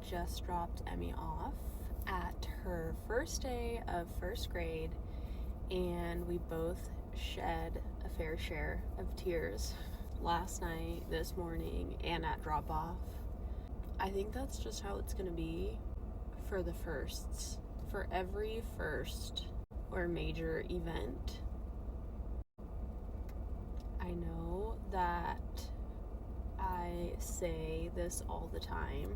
just dropped Emmy off at her first day of first grade, and we both shed a fair share of tears last night, this morning, and at drop-off. I think that's just how it's gonna be for the firsts. For every first or major event. I know that I say this all the time,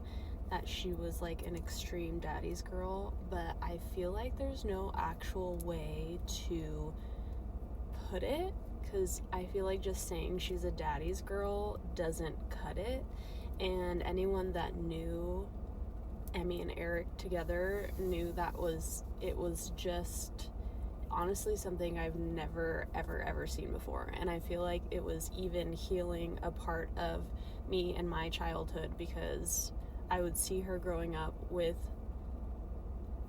that she was like an extreme daddy's girl, but I feel like there's no actual way to put it, because I feel like just saying she's a daddy's girl doesn't cut it. And anyone that knew Emmy and Eric together knew that it was just honestly something I've never ever seen before. And I feel like it was even healing a part of me and my childhood, because I would see her growing up with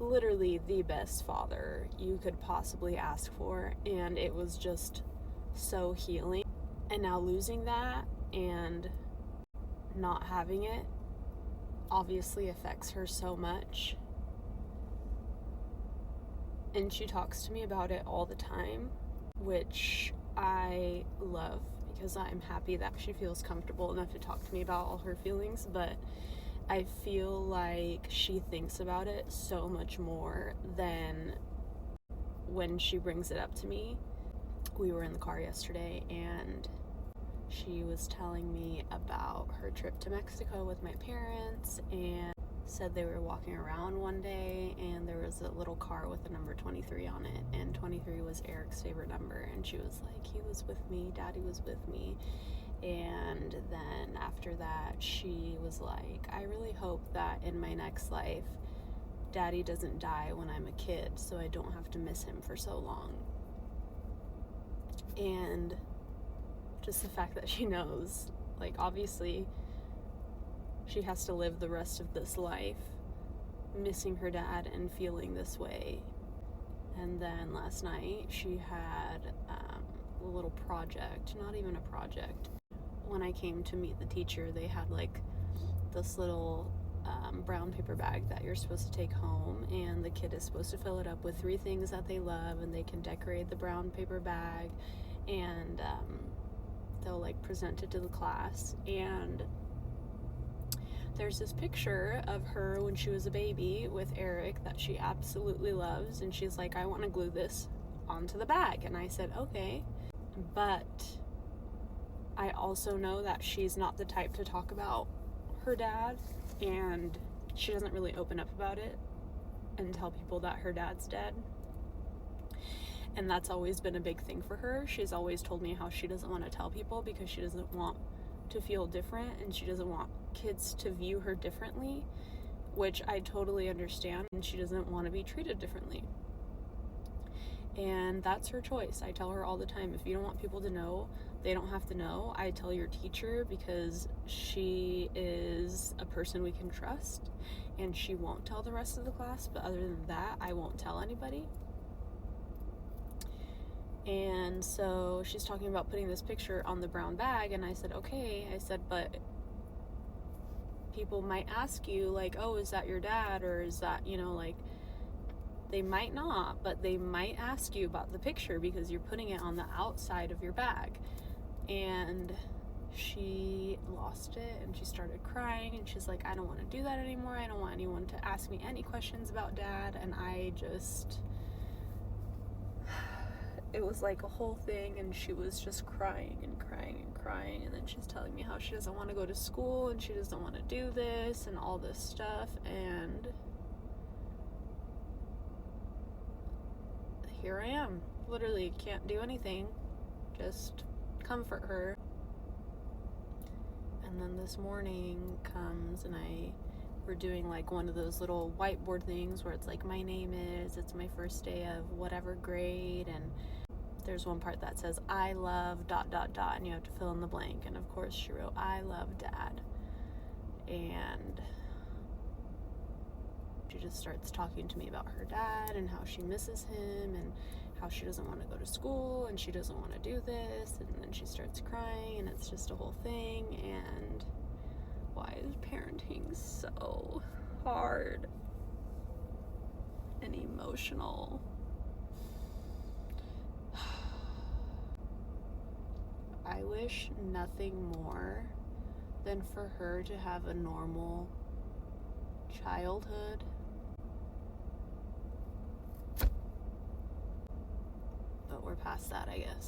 literally the best father you could possibly ask for, and it was just so healing. And now losing that and not having it obviously affects her so much. And she talks to me about it all the time, which I love, because I'm happy that she feels comfortable enough to talk to me about all her feelings. But I feel like she thinks about it so much more than when she brings it up to me. We were in the car yesterday, and she was telling me about her trip to Mexico with my parents, and said they were walking around one day and there was a little car with the number 23 on it, and 23 was Eric's favorite number, and she was like, he was with me, daddy was with me. And then after that she was like, I really hope that in my next life daddy doesn't die when I'm a kid, so I don't have to miss him for so long. And just the fact that she knows, like, obviously she has to live the rest of this life missing her dad and feeling this way. And then last night she had a little project, not even a project. When I came to meet the teacher, they had like this little brown paper bag that you're supposed to take home, and the kid is supposed to fill it up with 3 things that they love, and they can decorate the brown paper bag, and they'll like present it to the class. And there's this picture of her when she was a baby with Eric that she absolutely loves, and she's like, I want to glue this onto the bag. And I said, okay, but I also know that she's not the type to talk about her dad, and she doesn't really open up about it and tell people that her dad's dead. And that's always been a big thing for her. She's always told me how she doesn't want to tell people because she doesn't want to feel different, and she doesn't want kids to view her differently, which I totally understand, and she doesn't want to be treated differently. And that's her choice. I tell her all the time, if you don't want people to know, they don't have to know. I tell your teacher because she is a person we can trust, and she won't tell the rest of the class, but other than that, I won't tell anybody. And so she's talking about putting this picture on the brown bag, and I said, okay. I said, but people might ask you, like, oh, is that your dad? Or is that, like, they might not, but they might ask you about the picture because you're putting it on the outside of your bag. And she lost it, and she started crying, and she's like, I don't want to do that anymore. I don't want anyone to ask me any questions about dad. And it was like a whole thing, and she was just crying and crying and crying. And then she's telling me how she doesn't want to go to school, and she doesn't want to do this and all this stuff. And here I am, literally can't do anything, just comfort her. And then this morning comes, and we're doing like one of those little whiteboard things where it's like, my name is, it's my first day of whatever grade, and there's one part that says, I love ... and you have to fill in the blank. And of course she wrote, I love dad. And she just starts talking to me about her dad and how she misses him and how she doesn't want to go to school and she doesn't want to do this. And then she starts crying, and it's just a whole thing. And why is parenting so hard and emotional. I wish nothing more than for her to have a normal childhood. But we're past that, I guess.